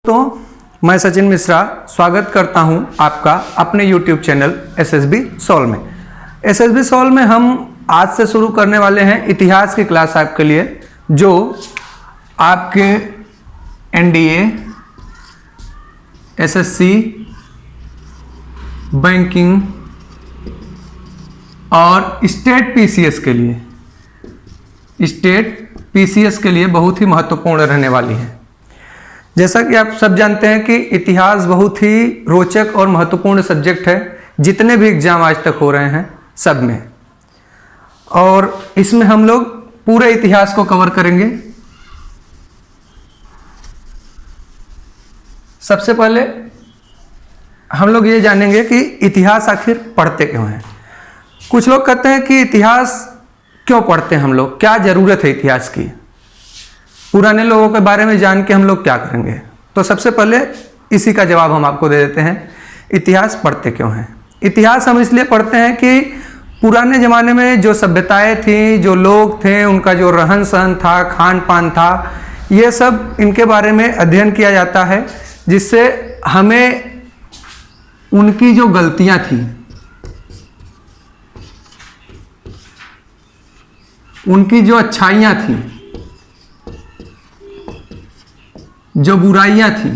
तो मैं सचिन मिश्रा स्वागत करता हूं आपका अपने YouTube चैनल SSB सॉल्व में। SSB सॉल्व में हम आज से शुरू करने वाले हैं इतिहास की क्लास आपके लिए, जो आपके NDA, SSC, बैंकिंग और स्टेट PCS के लिए बहुत ही महत्वपूर्ण रहने वाली है। जैसा कि आप सब जानते हैं कि इतिहास बहुत ही रोचक और महत्वपूर्ण सब्जेक्ट है, जितने भी एग्जाम आज तक हो रहे हैं सब में, और इसमें हम लोग पूरे इतिहास को कवर करेंगे। सबसे पहले हम लोग ये जानेंगे कि इतिहास आखिर पढ़ते क्यों हैं। कुछ लोग कहते हैं कि इतिहास क्यों पढ़ते हैं हम लोग, क्या ज़रूरत है इतिहास की, पुराने लोगों के बारे में जान के हम लोग क्या करेंगे। तो सबसे पहले इसी का जवाब हम आपको दे देते हैं, इतिहास पढ़ते क्यों हैं। इतिहास हम इसलिए पढ़ते हैं कि पुराने ज़माने में जो सभ्यताएं थी, जो लोग थे, उनका जो रहन सहन था, खान पान था, ये सब इनके बारे में अध्ययन किया जाता है, जिससे हमें उनकी जो गलतियां थी, उनकी जो अच्छाइयां थी, जो बुराइयां थी,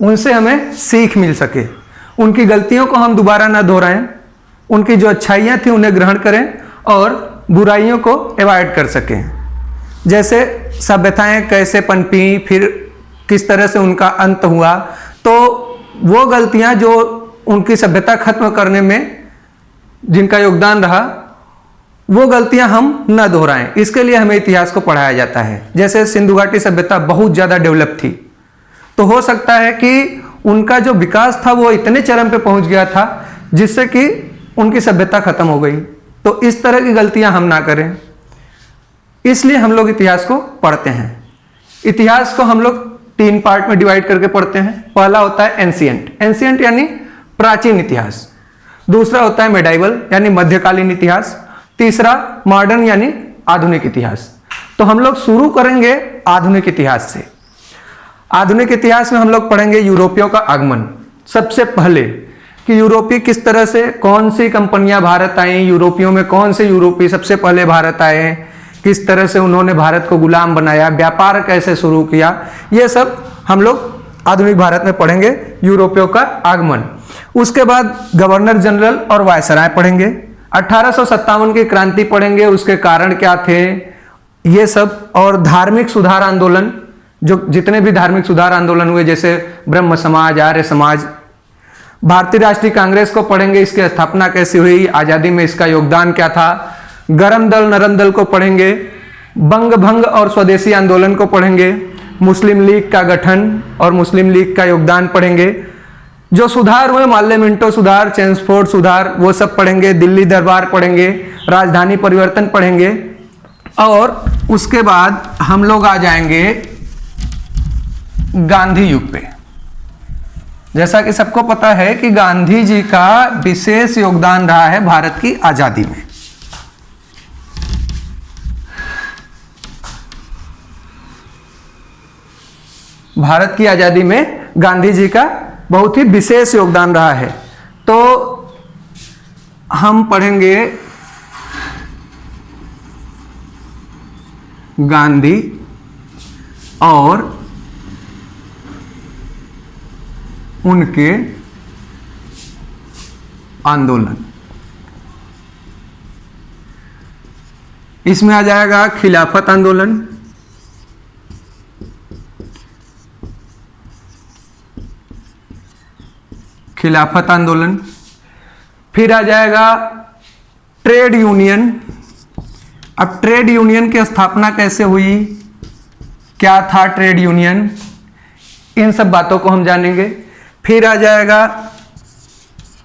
उनसे हमें सीख मिल सके, उनकी गलतियों को हम दोबारा ना दोहराएं, उनकी जो अच्छाइयां थी उन्हें ग्रहण करें और बुराइयों को अवॉइड कर सकें। जैसे सभ्यताएं कैसे पनपी, फिर किस तरह से उनका अंत हुआ, तो वो गलतियां जो उनकी सभ्यता खत्म करने में जिनका योगदान रहा, वो गलतियां हम न दोहराएं, इसके लिए हमें इतिहास को पढ़ाया जाता है। जैसे सिंधु घाटी सभ्यता बहुत ज़्यादा डेवलप थी, तो हो सकता है कि उनका जो विकास था वो इतने चरम पे पहुंच गया था जिससे कि उनकी सभ्यता खत्म हो गई। तो इस तरह की गलतियां हम ना करें, इसलिए हम लोग इतिहास को पढ़ते हैं। इतिहास को हम लोग 3 पार्ट में डिवाइड करके पढ़ते हैं। पहला होता है एंशिएंट यानी प्राचीन इतिहास, दूसरा होता है मेडाइवल यानी मध्यकालीन इतिहास, तीसरा मॉडर्न यानी आधुनिक इतिहास। तो हम लोग शुरू करेंगे आधुनिक इतिहास से। आधुनिक इतिहास में हम लोग पढ़ेंगे यूरोपियों का आगमन। सबसे पहले कि यूरोपीय किस तरह से, कौन सी कंपनियां भारत आई, यूरोपियों में कौन से यूरोपीय सबसे पहले भारत आए, किस तरह से उन्होंने भारत को गुलाम बनाया, व्यापार कैसे शुरू किया, ये सब हम लोग आधुनिक भारत में पढ़ेंगे, यूरोपियों का आगमन। उसके बाद गवर्नर जनरल और वायसराय पढ़ेंगे। 1857 की क्रांति पढ़ेंगे, उसके कारण क्या थे, ये सब, और धार्मिक सुधार आंदोलन, जो जितने भी धार्मिक सुधार आंदोलन हुए, जैसे ब्रह्म समाज, आर्य समाज। भारतीय राष्ट्रीय कांग्रेस को पढ़ेंगे, इसकी स्थापना कैसे हुई, आज़ादी में इसका योगदान क्या था। गरम दल नरम दल को पढ़ेंगे। बंग भंग और स्वदेशी आंदोलन को पढ़ेंगे। मुस्लिम लीग का गठन और मुस्लिम लीग का योगदान पढ़ेंगे। जो सुधार हुए, माल्ले मिंटो सुधार, चेम्सफोर्ड सुधार, वो सब पढ़ेंगे। दिल्ली दरबार पढ़ेंगे, राजधानी परिवर्तन पढ़ेंगे, और उसके बाद हम लोग आ जाएंगे गांधी युग पे। जैसा कि सबको पता है कि गांधी जी का विशेष योगदान रहा है भारत की आजादी में। भारत की आजादी में गांधी जी का बहुत ही विशेष योगदान रहा है। तो हम पढ़ेंगे गांधी और उनके आंदोलन। इसमें आ जाएगा खिलाफत आंदोलन, फिर आ जाएगा ट्रेड यूनियन। अब ट्रेड यूनियन की स्थापना कैसे हुई, क्या था ट्रेड यूनियन, इन सब बातों को हम जानेंगे। फिर आ जाएगा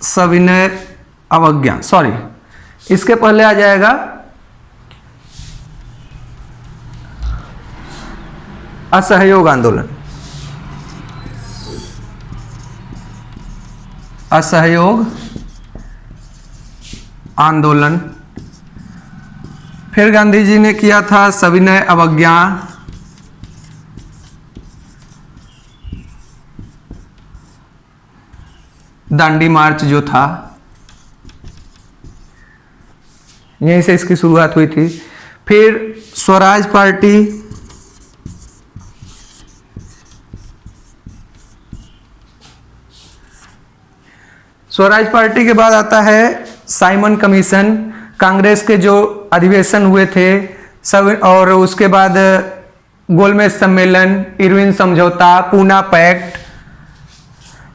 सविनय अवज्ञा, इसके पहले आ जाएगा असहयोग आंदोलन। असहयोग आंदोलन, फिर गांधी जी ने किया था सविनय अवज्ञा, दांडी मार्च जो था, यहीं से इसकी शुरुआत हुई थी। फिर स्वराज पार्टी, स्वराज पार्टी के बाद आता है साइमन कमीशन, कांग्रेस के जो अधिवेशन हुए थे सब, और उसके बाद गोलमेज सम्मेलन, इरविन समझौता, पूना पैक्ट,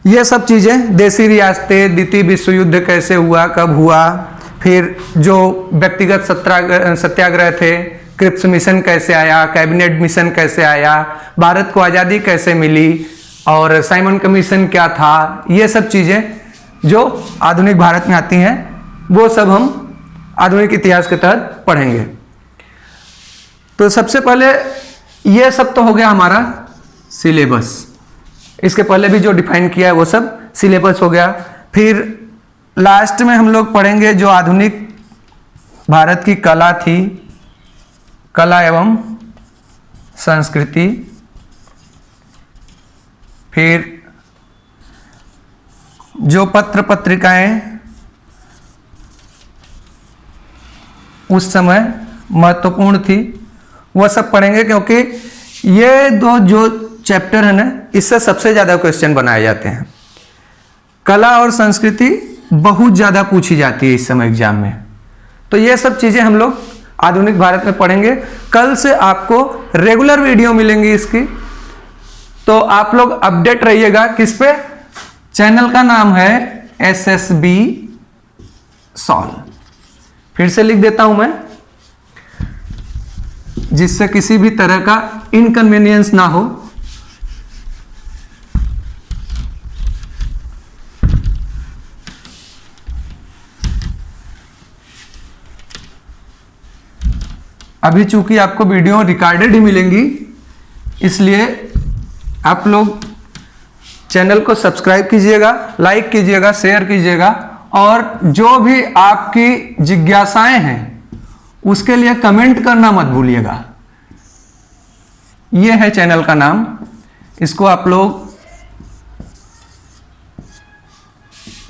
ये सब चीज़ें, देसी रियासतें, द्वितीय विश्व युद्ध कैसे हुआ, कब हुआ, फिर जो व्यक्तिगत सत्याग्रह थे, क्रिप्स मिशन कैसे आया, कैबिनेट मिशन कैसे आया, भारत को आज़ादी कैसे मिली, और साइमन कमीशन क्या था, ये सब चीज़ें जो आधुनिक भारत में आती हैं वो सब हम आधुनिक इतिहास के तहत पढ़ेंगे। तो सबसे पहले ये सब तो हो गया हमारा सिलेबस, इसके पहले भी जो डिफाइन किया है वो सब सिलेबस हो गया। फिर लास्ट में हम लोग पढ़ेंगे जो आधुनिक भारत की कला थी, कला एवं संस्कृति। फिर जो पत्र पत्रिकाएं उस समय महत्वपूर्ण थी वह सब पढ़ेंगे, क्योंकि ये दो जो चैप्टर है ना, इससे सबसे ज़्यादा क्वेश्चन बनाए जाते हैं। कला और संस्कृति बहुत ज़्यादा पूछी जाती है इस समय एग्जाम में, तो ये सब चीज़ें हम लोग आधुनिक भारत में पढ़ेंगे। कल से आपको रेगुलर वीडियो मिलेंगी इसकी, तो आप लोग अपडेट रहिएगा। किस पे? चैनल का नाम है SSB सॉल्व। फिर से लिख देता हूं मैं, जिससे किसी भी तरह का इनकन्वीनियंस ना हो। अभी चूंकि आपको वीडियो रिकॉर्डेड ही मिलेंगी, इसलिए आप लोग चैनल को सब्सक्राइब कीजिएगा, लाइक कीजिएगा, शेयर कीजिएगा, और जो भी आपकी जिज्ञासाएं हैं उसके लिए कमेंट करना मत भूलिएगा। ये है चैनल का नाम, इसको आप लोग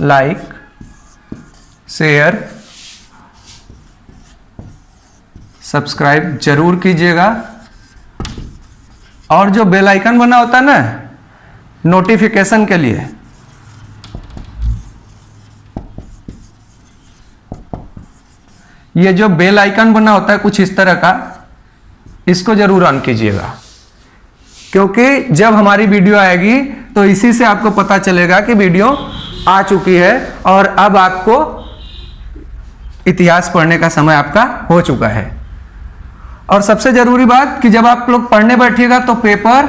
लाइक, शेयर, सब्सक्राइब जरूर कीजिएगा, और जो बेल आइकन बना होता है ना नोटिफिकेशन के लिए, ये जो बेल आइकन बना होता है कुछ इस तरह का, इसको जरूर ऑन कीजिएगा, क्योंकि जब हमारी वीडियो आएगी तो इसी से आपको पता चलेगा कि वीडियो आ चुकी है और अब आपको इतिहास पढ़ने का समय आपका हो चुका है। और सबसे जरूरी बात कि जब आप लोग पढ़ने बैठिएगा तो पेपर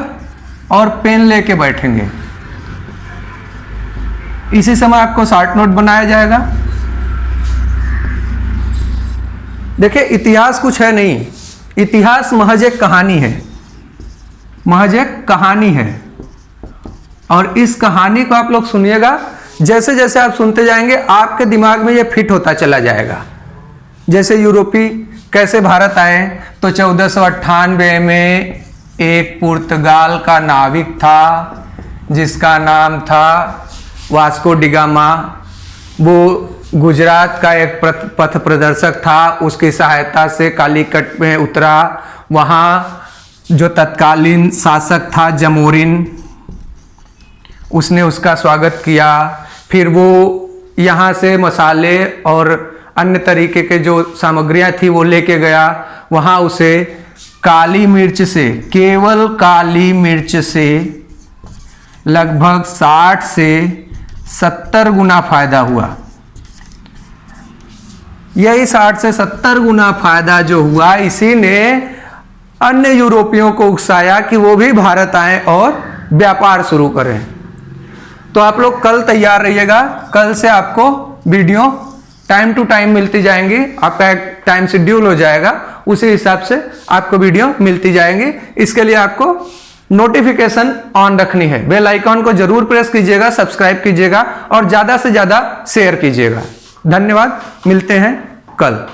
और पेन लेके बैठेंगे। इसी समय आपको शॉर्ट नोट बनाया जाएगा। देखिए, इतिहास कुछ है नहीं, इतिहास महज एक कहानी है, महज एक कहानी है। और इस कहानी को आप लोग सुनिएगा, जैसे जैसे आप सुनते जाएंगे आपके दिमाग में ये फिट होता चला जाएगा। जैसे यूरोपी कैसे भारत आए, तो 1498 में एक पुर्तगाल का नाविक था जिसका नाम था वास्को डिगामा। वो गुजरात का एक पथ प्रदर्शक था, उसकी सहायता से कालीकट में उतरा। वहाँ जो तत्कालीन शासक था जमोरिन, उसने उसका स्वागत किया। फिर वो यहाँ से मसाले और अन्य तरीके के जो सामग्रियाँ थी वो लेके गया। वहाँ उसे काली मिर्च से, केवल काली मिर्च से लगभग 60 से 70 गुना फायदा हुआ। यही 60 से 70 गुना फायदा जो हुआ, इसी ने अन्य यूरोपियों को उकसाया कि वो भी भारत आएं और व्यापार शुरू करें। तो आप लोग कल तैयार रहिएगा, कल से आपको वीडियो टाइम टू टाइम मिलती जाएंगी। आपका एक टाइम शेड्यूल हो जाएगा, उसी हिसाब से आपको वीडियो मिलती जाएंगी। इसके लिए आपको नोटिफिकेशन ऑन रखनी है, बेल आइकॉन को जरूर प्रेस कीजिएगा, सब्सक्राइब कीजिएगा और ज़्यादा से ज़्यादा शेयर कीजिएगा। धन्यवाद, मिलते हैं कल।